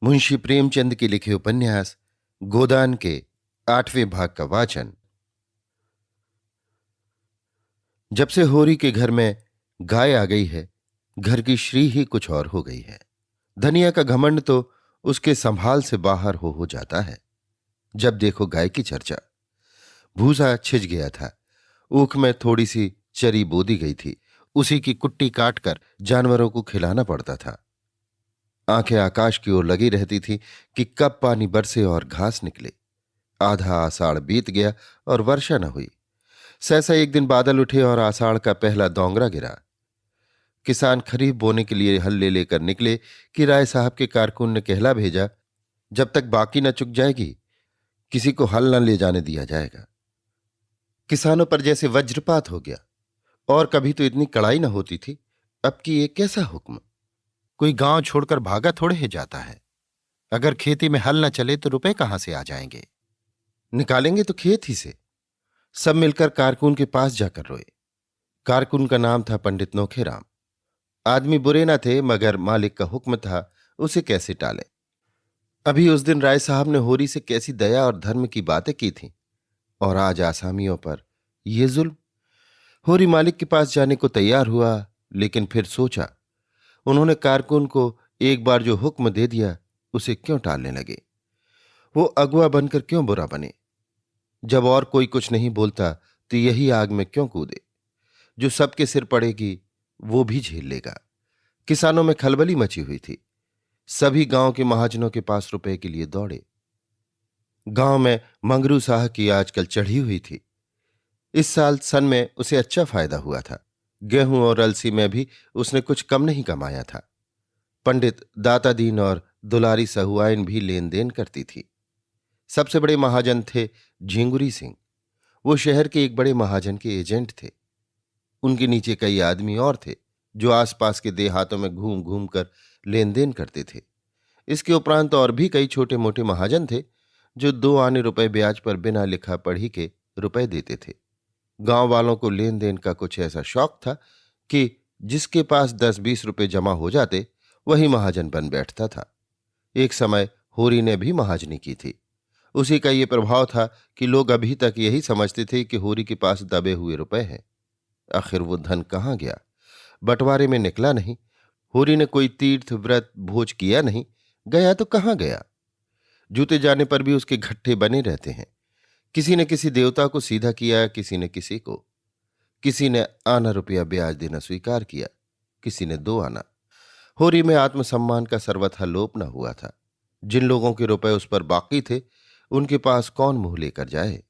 मुंशी प्रेमचंद के लिखे उपन्यास गोदान के 8वें भाग का वाचन। जब से होरी के घर में गाय आ गई है, घर की श्री ही कुछ और हो गई है। धनिया का घमंड तो उसके संभाल से बाहर हो जाता है। जब देखो गाय की चर्चा। भूसा छिज गया था, ऊख में थोड़ी सी चरी बो दी गई थी, उसी की कुट्टी काटकर जानवरों को खिलाना पड़ता था। आंखें आकाश की ओर लगी रहती थी कि कब पानी बरसे और घास निकले। आधा आषाढ़ बीत गया और वर्षा न हुई। सहसा एक दिन बादल उठे और आषाढ़ का पहला दोंगरा गिरा। किसान खरीफ बोने के लिए हल ले लेकर निकले कि राय साहब के कारकुन ने कहला भेजा, जब तक बाकी न चुक जाएगी किसी को हल न ले जाने दिया जाएगा। किसानों पर जैसे वज्रपात हो गया। और कभी तो इतनी कड़ाई न होती थी, अब की ये कैसा हुक्म। कोई गांव छोड़कर भागा थोड़े ही जाता है। अगर खेती में हल न चले तो रुपए कहां से आ जाएंगे। निकालेंगे तो खेत ही से। सब मिलकर कारकुन के पास जाकर रोए। कारकुन का नाम था पंडित नोखेराम। आदमी बुरे न थे, मगर मालिक का हुक्म था, उसे कैसे टाले। अभी उस दिन राय साहब ने होरी से कैसी दया और धर्म की बातें की थीं, और आज आसामियों पर ये जुल्म। होरी मालिक के पास जाने को तैयार हुआ, लेकिन फिर सोचा, उन्होंने कारकुन को एक बार जो हुक्म दे दिया उसे क्यों टालने लगे। वो अगुआ बनकर क्यों बुरा बने। जब और कोई कुछ नहीं बोलता तो यही आग में क्यों कूदे। जो सबके सिर पड़ेगी वो भी झेल लेगा। किसानों में खलबली मची हुई थी। सभी गांव के महाजनों के पास रुपए के लिए दौड़े। गांव में मंगरू साह की आजकल चढ़ी हुई थी। इस साल सन में उसे अच्छा फायदा हुआ था। गेहूं और अलसी में भी उसने कुछ कम नहीं कमाया था। पंडित दातादीन और दुलारी सहुआइन भी लेन देन करती थी। सबसे बड़े महाजन थे झिंगुरी सिंह। वो शहर के एक बड़े महाजन के एजेंट थे। उनके नीचे कई आदमी और थे जो आसपास के देहातों में घूम घूम कर लेन देन करते थे। इसके उपरांत और भी कई छोटे मोटे महाजन थे जो 2 आने रुपए ब्याज पर बिना लिखा पढ़ी के रुपए देते थे। गांव वालों को लेन देन का कुछ ऐसा शौक था कि जिसके पास 10-20 रुपए जमा हो जाते वही महाजन बन बैठता था। एक समय होरी ने भी महाजनी की थी। उसी का ये प्रभाव था कि लोग अभी तक यही समझते थे कि होरी के पास दबे हुए रुपए हैं। आखिर वो धन कहाँ गया, बंटवारे में निकला नहीं। होरी ने कोई तीर्थ व्रत भोज किया नहीं, गया तो कहाँ गया। जूते जाने पर भी उसके घट्टे बने रहते हैं। किसी ने किसी देवता को सीधा किया, किसी ने किसी को। किसी ने आना रुपया ब्याज देना स्वीकार किया, किसी ने 2 आना। होरी में आत्मसम्मान का सर्वथा लोप न हुआ था। जिन लोगों के रुपए उस पर बाकी थे उनके पास कौन मुंह लेकर जाए।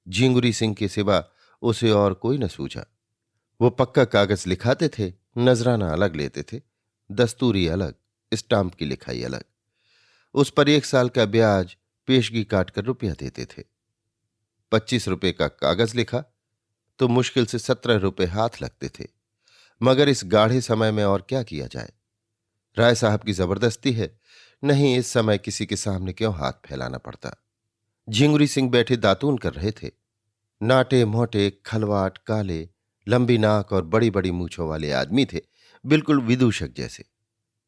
झिंगुरी सिंह के सिवा उसे और कोई न सूझा। वो पक्का कागज लिखाते थे, नजराना अलग लेते थे, दस्तूरी अलग, स्टाम्प की लिखाई अलग। उस पर 1 साल का ब्याज पेशगी काटकर रुपया देते थे। 25 रुपए का कागज लिखा तो मुश्किल से 17 रुपए हाथ लगते थे। मगर इस गाढ़े समय में और क्या किया जाए। राय साहब की जबरदस्ती है, नहीं इस समय किसी के सामने क्यों हाथ फैलाना पड़ता। झिंगुरी सिंह बैठे दातून कर रहे थे। नाटे मोटे, खलवाट, काले, लंबी नाक और बड़ी बड़ी मूछों वाले आदमी थे, बिल्कुल विदूषक जैसे।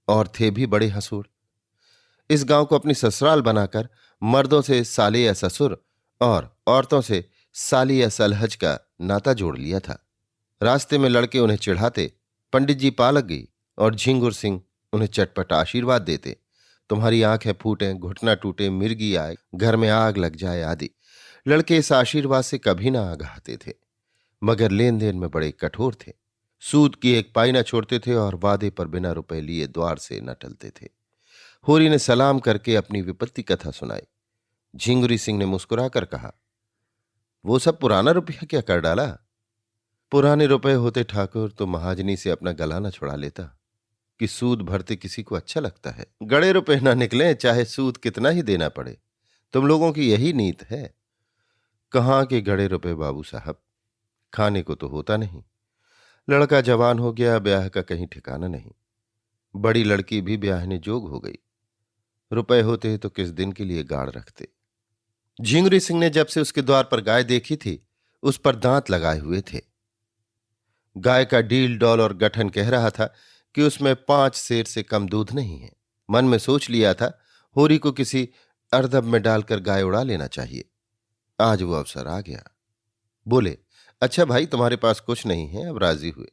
और थे भी बड़े हंसूड़। इस गांव को अपनी ससुराल बनाकर मर्दों से साले या ससुर और औरतों से साली या सलहज का नाता जोड़ लिया था। रास्ते में लड़के उन्हें चिढ़ाते, पंडित जी पालक गई, और झिंगुर सिंह उन्हें चटपट आशीर्वाद देते, तुम्हारी आंखें फूटें, घुटना टूटे, मिर्गी आए, घर में आग लग जाए आदि। लड़के इस आशीर्वाद से कभी ना आगाहते थे, मगर लेन देन में बड़े कठोर थे। सूद की एक पाई न छोड़ते थे और वादे पर बिना रुपए लिए द्वार से न टलते थे। होरी ने सलाम करके अपनी विपत्ति कथा सुनाई। झिंगुरी सिंह ने मुस्कुराकर कहा, वो सब पुराना रुपया क्या कर डाला। पुराने रुपए होते ठाकुर तो महाजनी से अपना गला न छुड़ा लेता कि सूद भरते किसी को अच्छा लगता है। गड़े रुपए ना निकले चाहे सूद कितना ही देना पड़े। तुम लोगों की यही नीत है। कहाँ के गड़े रुपए बाबू साहब, खाने को तो होता नहीं। लड़का जवान हो गया, ब्याह का कहीं ठिकाना नहीं। बड़ी लड़की भी ब्याहने जोग हो गई। रुपए होते तो किस दिन के लिए गाड़ रखते। झिंगुरी सिंह ने जब से उसके द्वार पर गाय देखी थी उस पर दांत लगाए हुए थे। गाय का डील डौल और गठन कह रहा था कि उसमें 5 सेर से कम दूध नहीं है। मन में सोच लिया था होरी को किसी अर्दब में डालकर गाय उड़ा लेना चाहिए। आज वो अवसर आ गया। बोले, अच्छा भाई, तुम्हारे पास कुछ नहीं है, अब राजी हुए।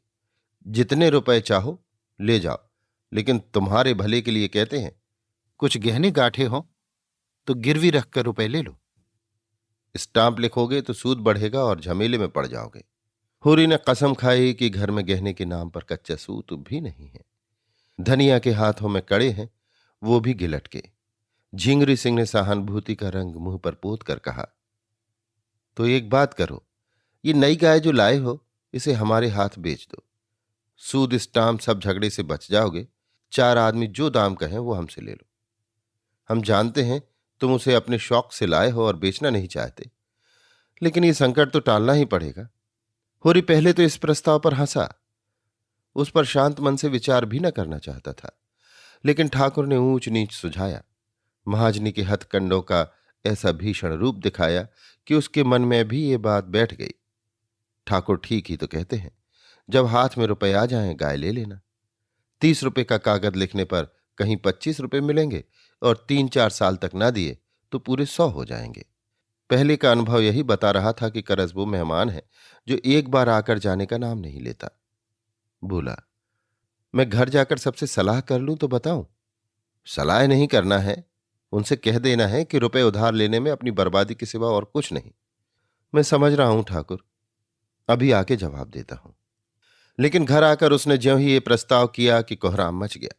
जितने रुपए चाहो ले जाओ, लेकिन तुम्हारे भले के लिए कहते हैं। कुछ गहने गांठे हों तो गिरवी रखकर रुपए ले लो। स्टाम्प लिखोगे तो सूद बढ़ेगा और झमेले में पड़ जाओगे। होरी ने कसम खाई कि घर में गहने के नाम पर कच्चा सूत भी नहीं है। धनिया के हाथों में कड़े हैं, वो भी गिलट के। झिंगरी सिंह ने सहानुभूति का रंग मुंह पर पोत कर कहा, तो एक बात करो, ये नई गाय जो लाए हो इसे हमारे हाथ बेच दो। सूद स्टाम्प सब झगड़े से बच जाओगे। 4 आदमी जो दाम कहें वो हमसे ले लो। हम जानते हैं तुम उसे अपने शौक से लाए हो और बेचना नहीं चाहते, लेकिन ये संकट तो टालना ही पड़ेगा। होरी पहले तो इस प्रस्ताव पर हंसा, उस पर शांत मन से विचार भी न करना चाहता था, लेकिन ठाकुर ने ऊंच नीच सुझाया, महाजनी के हथकंडों का ऐसा भीषण रूप दिखाया कि उसके मन में भी ये बात बैठ गई। ठाकुर ठीक ही तो कहते हैं, जब हाथ में रुपए आ जाएं गाय ले लेना। 30 रुपए का कागज लिखने पर कहीं 25 रुपए मिलेंगे, और 3-4 साल तक ना दिए तो पूरे 100 हो जाएंगे। पहले का अनुभव यही बता रहा था कि करज वो मेहमान है जो एक बार आकर जाने का नाम नहीं लेता। बोला, मैं घर जाकर सबसे सलाह कर लूं तो बताऊं? सलाह नहीं करना है, उनसे कह देना है कि रुपए उधार लेने में अपनी बर्बादी के सिवा और कुछ नहीं। मैं समझ रहा हूं ठाकुर, अभी आके जवाब देता हूं। लेकिन घर आकर उसने ज्यों ही ये प्रस्ताव किया कि कोहराम मच गया।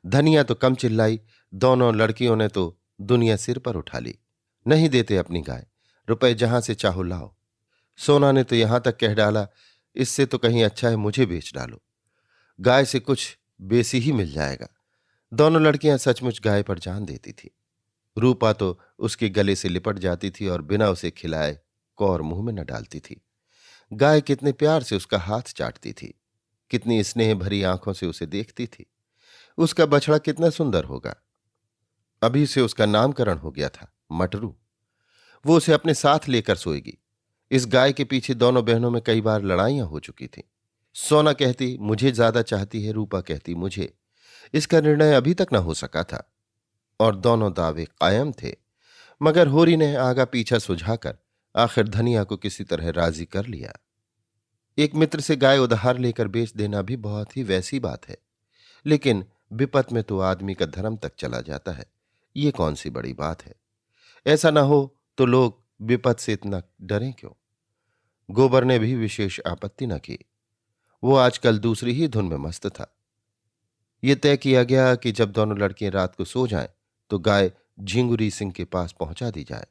धनिया तो कम चिल्लाई, दोनों लड़कियों ने तो दुनिया सिर पर उठा ली। नहीं देते अपनी गाय, रुपए जहां से चाहो लाओ। सोना ने तो यहां तक कह डाला, इससे तो कहीं अच्छा है मुझे बेच डालो, गाय से कुछ बेसी ही मिल जाएगा। दोनों लड़कियां सचमुच गाय पर जान देती थी। रूपा तो उसके गले से लिपट जाती थी और बिना उसे खिलाए कौर मुंह में न डालती थी। गाय कितने प्यार से उसका हाथ चाटती थी, कितनी स्नेह भरी आंखों से उसे देखती थी। उसका बछड़ा कितना सुंदर होगा। अभी से उसका नामकरण हो गया था, मटरू। वो उसे अपने साथ लेकर सोएगी। इस गाय के पीछे दोनों बहनों में कई बार लड़ाइयां हो चुकी थीं। सोना कहती मुझे ज्यादा चाहती है, रूपा कहती मुझे। इसका निर्णय अभी तक न हो सका था और दोनों दावे कायम थे, मगर होरी ने आगा पीछा सुझाकर आखिर धनिया को किसी तरह राजी कर लिया। एक मित्र से गाय उधार लेकर बेच देना भी बहुत ही वैसी बात है, लेकिन विपत में तो आदमी का धर्म तक चला जाता है। ये कौन सी बड़ी बात है? ऐसा ना हो तो लोग विपत से इतना डरें क्यों? गोबर ने भी विशेष आपत्ति न की। वो आजकल दूसरी ही धुन में मस्त था। ये तय किया गया कि जब दोनों लड़कियां रात को सो जाएं तो गाय झिंगुरी सिंह के पास पहुंचा दी जाए।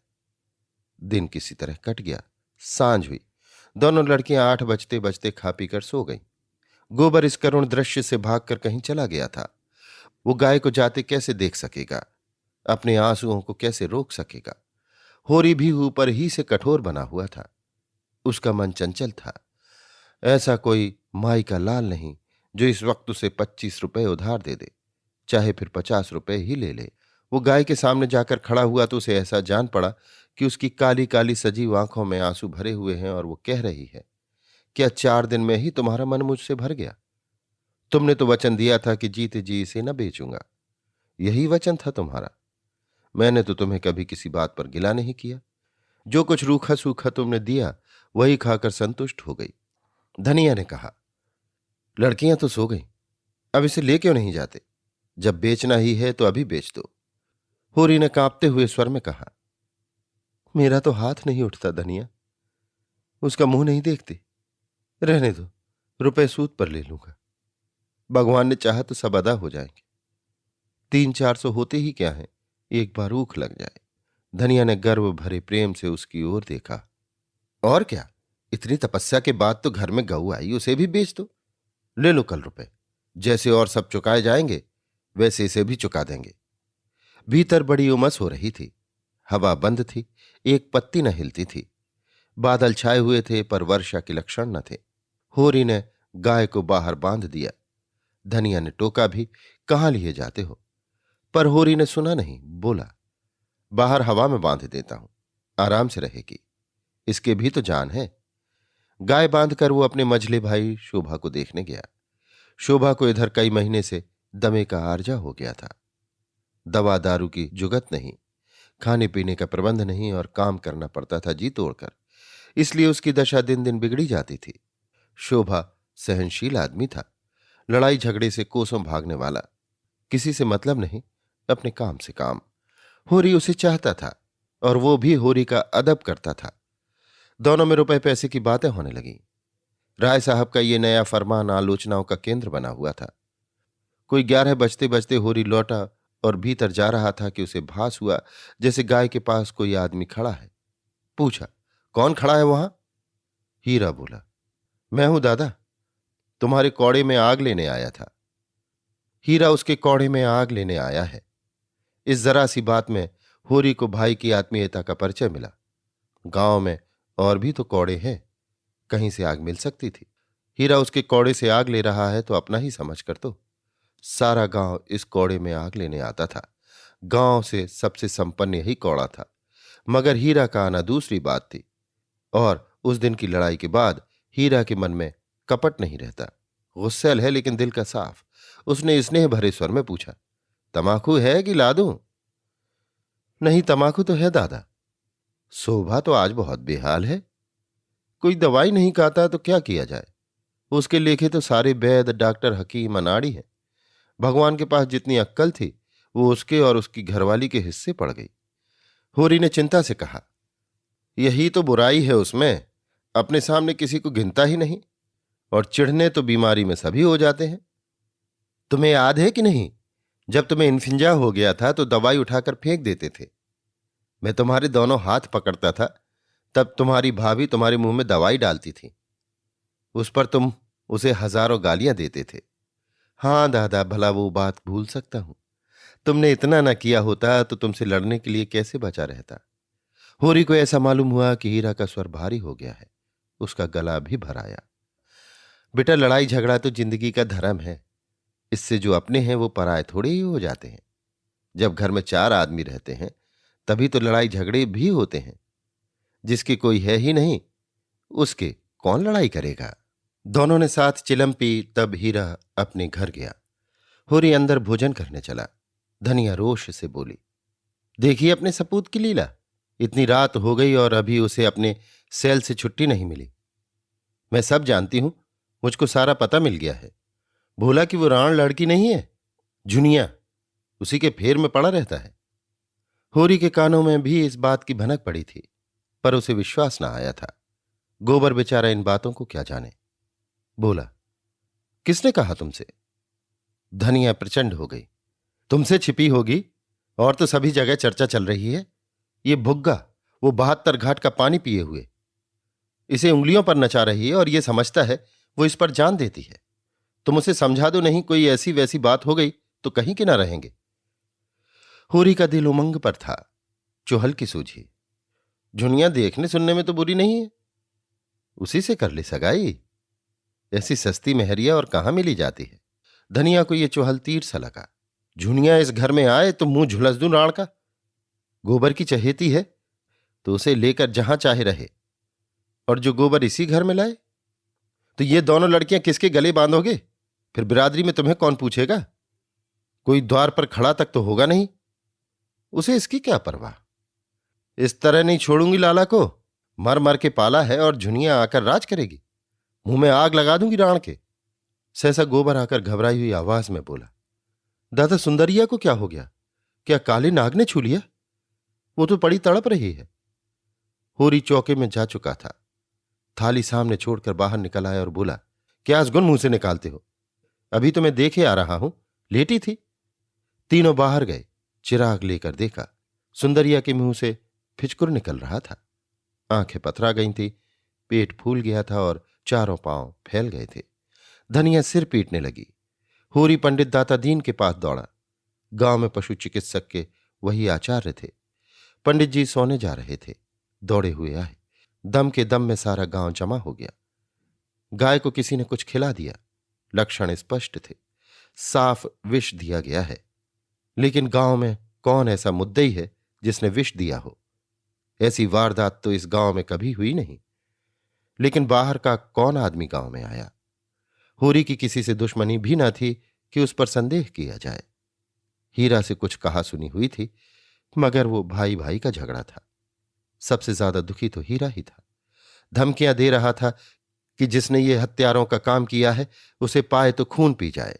दिन किसी तरह कट गया। सांझ हुई। दोनों लड़कियां 8 बजते बजते खा पीकर सो गईं। गोबर इस करुण दृश्य से भागकर कहीं चला गया था। वो गाय को जाते कैसे देख सकेगा? अपने आंसुओं को कैसे रोक सकेगा? होरी भी ऊपर ही से कठोर बना हुआ था। उसका मन चंचल था। ऐसा कोई माई का लाल नहीं जो इस वक्त उसे 25 रुपए उधार दे दे, चाहे फिर 50 रुपए ही ले ले। वो गाय के सामने जाकर खड़ा हुआ तो उसे ऐसा जान पड़ा कि उसकी काली काली सजीव आंखों में आंसू भरे हुए हैं और वो कह रही है, क्या 4 दिन में ही तुम्हारा मन मुझसे भर गया? तुमने तो वचन दिया था कि जीते जी इसे न बेचूंगा। यही वचन था तुम्हारा। मैंने तो तुम्हें कभी किसी बात पर गिला नहीं किया। जो कुछ रूखा सूखा तुमने दिया वही खाकर संतुष्ट हो गई। धनिया ने कहा, लड़कियां तो सो गई, अब इसे ले क्यों नहीं जाते? जब बेचना ही है तो अभी बेच दो। होरी ने कांपते हुए स्वर में कहा, मेरा तो हाथ नहीं उठता धनिया, उसका मुंह नहीं देखती। रहने दो, रुपए सूद पर ले लूंगा। भगवान ने चाहा तो सब अदा हो जाएंगे। 300-400 होते ही क्या है, एक बार ऊख लग जाए। धनिया ने गर्व भरे प्रेम से उसकी ओर देखा। और क्या, इतनी तपस्या के बाद तो घर में गऊ आई, उसे भी बेच दो। ले लो कल रुपए, जैसे और सब चुकाए जाएंगे वैसे इसे भी चुका देंगे। भीतर बड़ी उमस हो रही थी। हवा बंद थी, एक पत्ती न हिलती थी। बादल छाए हुए थे पर वर्षा के लक्षण न थे। होरी ने गाय को बाहर बांध दिया। धनिया ने टोका भी, कहाँ लिए जाते हो? पर होरी ने सुना नहीं। बोला, बाहर हवा में बांध देता हूं, आराम से रहेगी, इसके भी तो जान है। गाय बांधकर वो अपने मझले भाई शोभा को देखने गया। शोभा को इधर कई महीने से दमे का आर्जा हो गया था। दवा दारू की जुगत नहीं, खाने पीने का प्रबंध नहीं और काम करना पड़ता था जी तोड़कर। इसलिए उसकी दशा दिन दिन बिगड़ी जाती थी। शोभा सहनशील आदमी था, लड़ाई झगड़े से कोसों भागने वाला, किसी से मतलब नहीं, अपने काम से काम। होरी उसे चाहता था और वो भी होरी का अदब करता था। दोनों में रुपए पैसे की बातें होने लगीं। राय साहब का ये नया फरमान आलोचनाओं का केंद्र बना हुआ था। कोई 11 बजते बजते होरी लौटा और भीतर जा रहा था कि उसे भास हुआ जैसे गाय के पास कोई आदमी खड़ा है। पूछा, कौन खड़ा है वहां? हीरा बोला, मैं हूं दादा, तुम्हारे कौड़े में आग लेने आया था। हीरा उसके कौड़े में आग लेने आया है। इस जरा सी बात में होरी को भाई की आत्मीयता का परिचय मिला। गांव में और भी तो कौड़े हैं, कहीं से आग मिल सकती थी। हीरा उसके कौड़े से आग ले रहा है तो अपना ही समझ कर तो। सारा गांव इस कौड़े में आग लेने आता था। गांव से सबसे संपन्न यही कौड़ा था। मगर हीरा का आना दूसरी बात थी। और उस दिन की लड़ाई के बाद हीरा के मन में कपट नहीं रहता। गुस्सैल है लेकिन दिल का साफ। उसने स्नेह भरे स्वर में पूछा, तमाकू है कि ला दूं? नहीं, तमाकू तो है दादा। शोभा तो आज बहुत बेहाल है। कोई दवाई नहीं खाता तो क्या किया जाए? उसके लेखे तो सारे वैद, डॉक्टर, हकीम अनाड़ी हैं। भगवान के पास जितनी अक्कल थी वो उसके और उसकी घरवाली के हिस्से पड़ गई। होरी ने चिंता से कहा, यही तो बुराई है उसमें, अपने सामने किसी को गिनता ही नहीं, और चिढ़ने तो बीमारी में सभी हो जाते हैं। तुम्हें याद है कि नहीं, जब तुम्हें इन्फिंजा हो गया था तो दवाई उठाकर फेंक देते थे। मैं तुम्हारे दोनों हाथ पकड़ता था, तब तुम्हारी भाभी तुम्हारे मुंह में दवाई डालती थी। उस पर तुम उसे हजारों गालियां देते थे। हां दादा, भला वो बात भूल सकता हूं। तुमने इतना न किया होता तो तुमसे लड़ने के लिए कैसे बचा रहता। होरी को ऐसा मालूम हुआ कि हीरा का स्वर भारी हो गया है। उसका गला भी भर आया। बेटा, लड़ाई झगड़ा तो जिंदगी का धर्म है। इससे जो अपने हैं वो पराये थोड़े ही हो जाते हैं। जब घर में 4 आदमी रहते हैं तभी तो लड़ाई झगड़े भी होते हैं। जिसकी कोई है ही नहीं उसके कौन लड़ाई करेगा? दोनों ने साथ चिलम पी, तब हीरा अपने घर गया। होरी अंदर भोजन करने चला। धनिया रोष से बोली, देखिए अपने सपूत की लीला। इतनी रात हो गई और अभी उसे अपने सेल से छुट्टी नहीं मिली। मैं सब जानती हूं, मुझको सारा पता मिल गया है। भोला कि वो राण लड़की नहीं है, झुनिया उसी के फेर में पड़ा रहता है। होरी के कानों में भी इस बात की भनक पड़ी थी, पर उसे विश्वास न आया था। गोबर बेचारा इन बातों को क्या जाने। बोला, किसने कहा तुमसे? धनिया प्रचंड हो गई। तुमसे छिपी होगी, और तो सभी जगह चर्चा चल रही है। ये भुग्गा वो 72 घाट का पानी पिए हुए इसे उंगलियों पर नचा रही है और ये समझता है वो इस पर जान देती है। तुम उसे समझा दो, नहीं कोई ऐसी वैसी बात हो गई तो कहीं के ना रहेंगे। होरी का दिल उमंग पर था। चुहल की सूझी, झुनिया देखने सुनने में तो बुरी नहीं है, उसी से कर ले सगाई। ऐसी सस्ती मेहरिया और कहां मिली जाती है। धनिया को यह चुहल तीर सा लगा। झुनिया इस घर में आए तो मुंह झुलस दूं राण का। गोबर की चहेती है तो उसे लेकर जहां चाहे रहे, और जो गोबर इसी घर में लाए। तो ये दोनों लड़कियां किसके गले बांधोगे? फिर बिरादरी में तुम्हें कौन पूछेगा? कोई द्वार पर खड़ा तक तो होगा नहीं। उसे इसकी क्या परवाह। इस तरह नहीं छोड़ूंगी लाला को। मर मर के पाला है और झुनिया आकर राज करेगी। मुंह में आग लगा दूंगी राण के। सहसा गोबर आकर घबराई हुई आवाज में बोला, दादा, सुंदरिया को क्या हो गया? क्या काले नाग ने छू लिया? वो तो पड़ी तड़प रही है। होरी चौके में जा चुका था। थाली सामने छोड़कर बाहर निकल आया और बोला, क्या असगुन मुंह से निकालते हो? अभी तो मैं देखे आ रहा हूं, लेटी थी। तीनों बाहर गए। चिराग लेकर देखा, सुंदरिया के मुंह से फिचकुर निकल रहा था। आंखें पथरा गई थी, पेट फूल गया था और चारों पांव फैल गए थे। धनिया सिर पीटने लगी। होरी पंडित दाता दीन के पास दौड़ा। गांव में पशु चिकित्सक के वही आचार्य थे। पंडित जी सोने जा रहे थे। दौड़े हुए आए। दम के दम में सारा गांव जमा हो गया। गाय को किसी ने कुछ खिला दिया। लक्षण स्पष्ट थे, साफ विष दिया गया है। लेकिन गांव में कौन ऐसा मुद्दई है जिसने विष दिया हो? ऐसी वारदात तो इस गांव में कभी हुई नहीं। लेकिन बाहर का कौन आदमी गांव में आया? होरी की किसी से दुश्मनी भी न थी कि उस पर संदेह किया जाए। हीरा से कुछ कहा सुनी हुई थी, मगर वो भाई भाई का झगड़ा था। सबसे ज्यादा दुखी तो हीरा ही था। धमकियां दे रहा था कि जिसने ये हत्यारों का काम किया है उसे पाए तो खून पी जाए।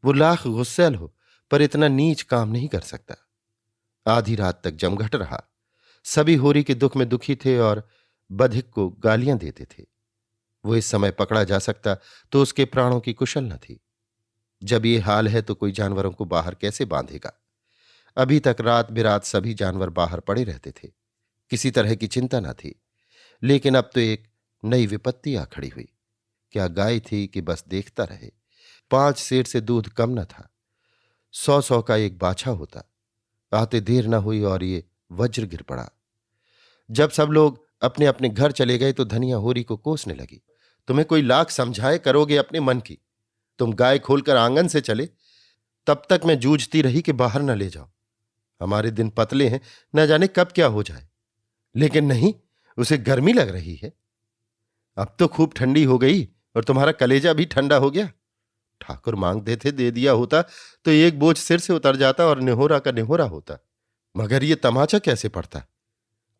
वो लाख गुस्सैल हो पर इतना नीच काम नहीं कर सकता। आधी रात तक जमघट रहा। सभी होरी के दुख में दुखी थे और बधिक को गालियां देते थे। वो इस समय पकड़ा जा सकता तो उसके प्राणों की कुशल न थी। जब ये हाल है तो कोई जानवरों को बाहर कैसे बांधेगा। अभी तक रात बिरात सभी जानवर बाहर पड़े रहते थे, किसी तरह की चिंता न थी। लेकिन अब तो एक नई विपत्ति आ खड़ी हुई। क्या गाय थी कि बस देखता रहे। 5 सेर से दूध कम न था। 100 का एक बाछा होता। आते देर न हुई और ये वज्र गिर पड़ा। जब सब लोग अपने अपने घर चले गए तो धनिया होरी को कोसने लगी। तुम्हें कोई लाख समझाए करोगे अपने मन की। तुम गाय खोलकर आंगन से चले, तब तक मैं जूझती रही कि बाहर न ले जाओ। हमारे दिन पतले हैं, न जाने कब क्या हो जाए। लेकिन नहीं, उसे गर्मी लग रही है। अब तो खूब ठंडी हो गई और तुम्हारा कलेजा भी ठंडा हो गया। ठाकुर मांगते थे, दे दिया होता तो एक बोझ सिर से उतर जाता और निहोरा का निहोरा होता। मगर ये तमाचा कैसे पड़ता।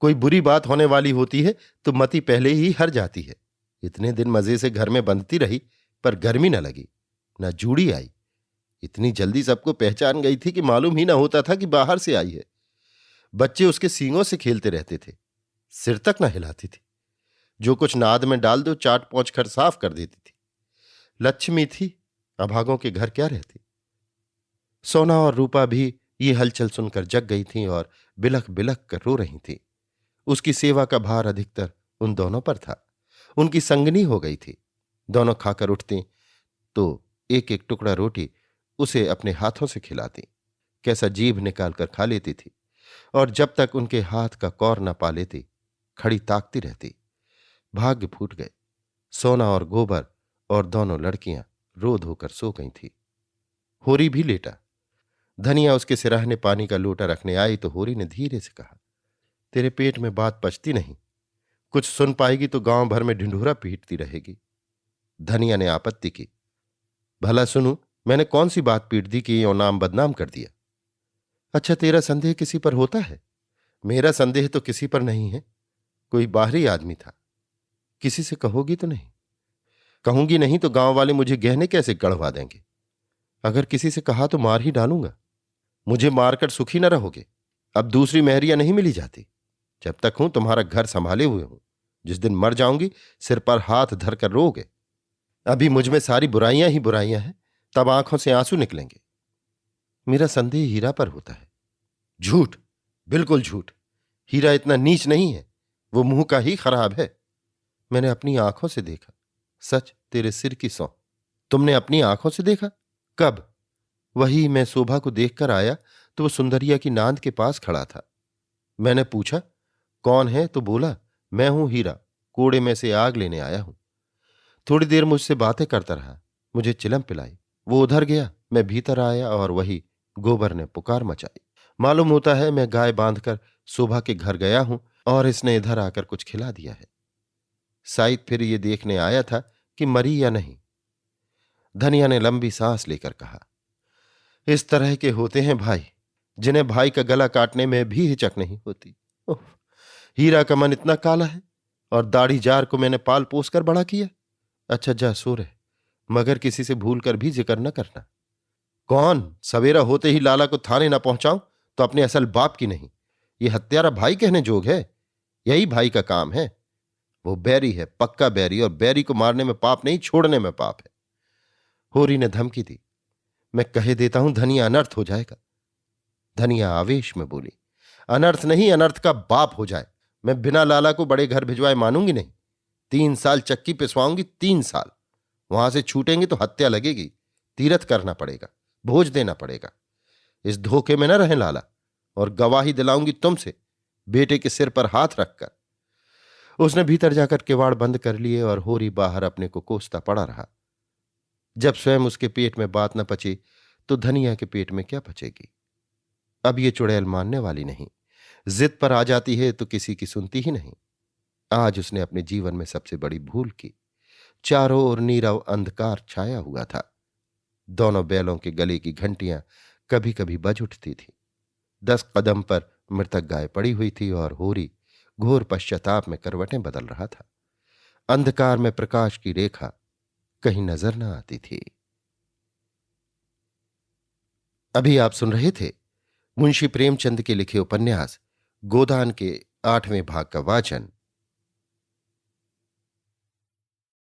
कोई बुरी बात होने वाली होती है तो मती पहले ही हर जाती है। इतने दिन मजे से घर में बंधती रही पर गर्मी न लगी, न जूड़ी आई। इतनी जल्दी सबको पहचान गई थी कि मालूम ही ना होता था कि बाहर से आई है। बच्चे उसके सींगों से खेलते रहते थे, सिर तक न हिलाती थी। जो कुछ नाद में डाल दो चाट पहुंच कर साफ कर देती थी। लक्ष्मी थी, अभागों के घर क्या रहती। सोना और रूपा भी ये हलचल सुनकर जग गई थीं और बिलख बिलख कर रो रही थीं। उसकी सेवा का भार अधिकतर उन दोनों पर था। उनकी संगनी हो गई थी। दोनों खाकर उठती तो एक एक टुकड़ा रोटी उसे अपने हाथों से खिलाती। कैसा जीभ निकालकर खा लेती थी और जब तक उनके हाथ का कौर न पा लेती खड़ी ताकती रहती। भाग्य फूट गए। सोना और गोबर और दोनों लड़कियां रो धोकर सो गई थी। होरी भी लेटा। धनिया उसके सिराहने पानी का लोटा रखने आई तो होरी ने धीरे से कहा, तेरे पेट में बात पचती नहीं। कुछ सुन पाएगी तो गांव भर में ढिंढोरा पीटती रहेगी। धनिया ने आपत्ति की, भला सुनू, मैंने कौन सी बात पीट दी कि यो नाम बदनाम कर दिया। अच्छा, तेरा संदेह किसी पर होता है? मेरा संदेह तो किसी पर नहीं है। कोई बाहरी आदमी था। किसी से कहोगी तो नहीं? कहूंगी नहीं तो गांव वाले मुझे गहने कैसे गढ़वा देंगे। अगर किसी से कहा तो मार ही डालूंगा। मुझे मारकर सुखी न रहोगे। अब दूसरी मेहरिया नहीं मिली जाती। जब तक हूं तुम्हारा घर संभाले हुए हूं। जिस दिन मर जाऊंगी सिर पर हाथ धरकर रोगे। अभी मुझ में सारी बुराइयां ही बुराइयां हैं, तब आंखों से आंसू निकलेंगे। मेरा संदेह हीरा पर होता है। झूठ, बिल्कुल झूठ। हीरा इतना नीच नहीं है। वो मुंह का ही खराब है। मैंने अपनी आंखों से देखा। सच, तेरे सिर की सौं। तुमने अपनी आंखों से देखा? कब? वही मैं शोभा को देखकर आया तो वो सुंदरिया की नांद के पास खड़ा था। मैंने पूछा, कौन है? तो बोला, मैं हूं हीरा, कोड़े में से आग लेने आया हूं। थोड़ी देर मुझसे बातें करता रहा। मुझे चिलम पिलाई। वो उधर गया, मैं भीतर आया और वही गोबर ने पुकार मचाई। मालूम होता है मैं गाय बांधकर शोभा के घर गया हूं और इसने इधर आकर कुछ खिला दिया है। शायद फिर ये देखने आया था कि मरी या नहीं। धनिया ने लंबी सांस लेकर कहा, इस तरह के होते हैं भाई, जिन्हें भाई का गला काटने में भी हिचक नहीं होती। उफ, हीरा का मन इतना काला है और दाढ़ी जार को मैंने पाल पोस कर बड़ा किया। अच्छा जा सो रहे, मगर किसी से भूल कर भी जिक्र न करना। कौन? सवेरा होते ही लाला को थाने न पहुंचाऊं तो अपने असल बाप की नहीं। ये हत्यारा भाई कहने जोग है? यही भाई का काम है। वो बैरी है, पक्का बैरी, और बैरी को मारने में पाप नहीं, छोड़ने में पाप है। होरी ने धमकी दी। मैं कहे देता हूं धनिया अनर्थ हो जाएगा। धनिया आवेश में बोली, अनर्थ नहीं, अनर्थ का बाप हो जाए। मैं बिना लाला को बड़े घर भिजवाए मानूंगी नहीं। 3 साल चक्की पिसवाऊंगी, 3 साल। वहां से छूटेंगे तो हत्या लगेगी। तीरथ करना पड़ेगा, भोज देना पड़ेगा। इस धोखे में न रहे लाला, और गवाही दिलाऊंगी तुमसे, बेटे के सिर पर हाथ रखकर। उसने भीतर जाकर किवाड़ बंद कर लिए और होरी बाहर अपने को कोसता पड़ा रहा। जब स्वयं उसके पेट में बात न पची तो धनिया के पेट में क्या पचेगी। अब ये चुड़ैल मानने वाली नहीं। जिद पर आ जाती है तो किसी की सुनती ही नहीं। आज उसने अपने जीवन में सबसे बड़ी भूल की। चारों ओर नीरव अंधकार छाया हुआ था। दोनों बैलों के गले की घंटियां कभी कभी बज उठती थी। 10 कदम पर मृतक गाय पड़ी हुई थी और होरी घोर पश्चाताप में करवटें बदल रहा था। अंधकार में प्रकाश की रेखा कहीं नजर न आती थी। अभी आप सुन रहे थे मुंशी प्रेमचंद के लिखे उपन्यास गोदान के 8वें भाग का वाचन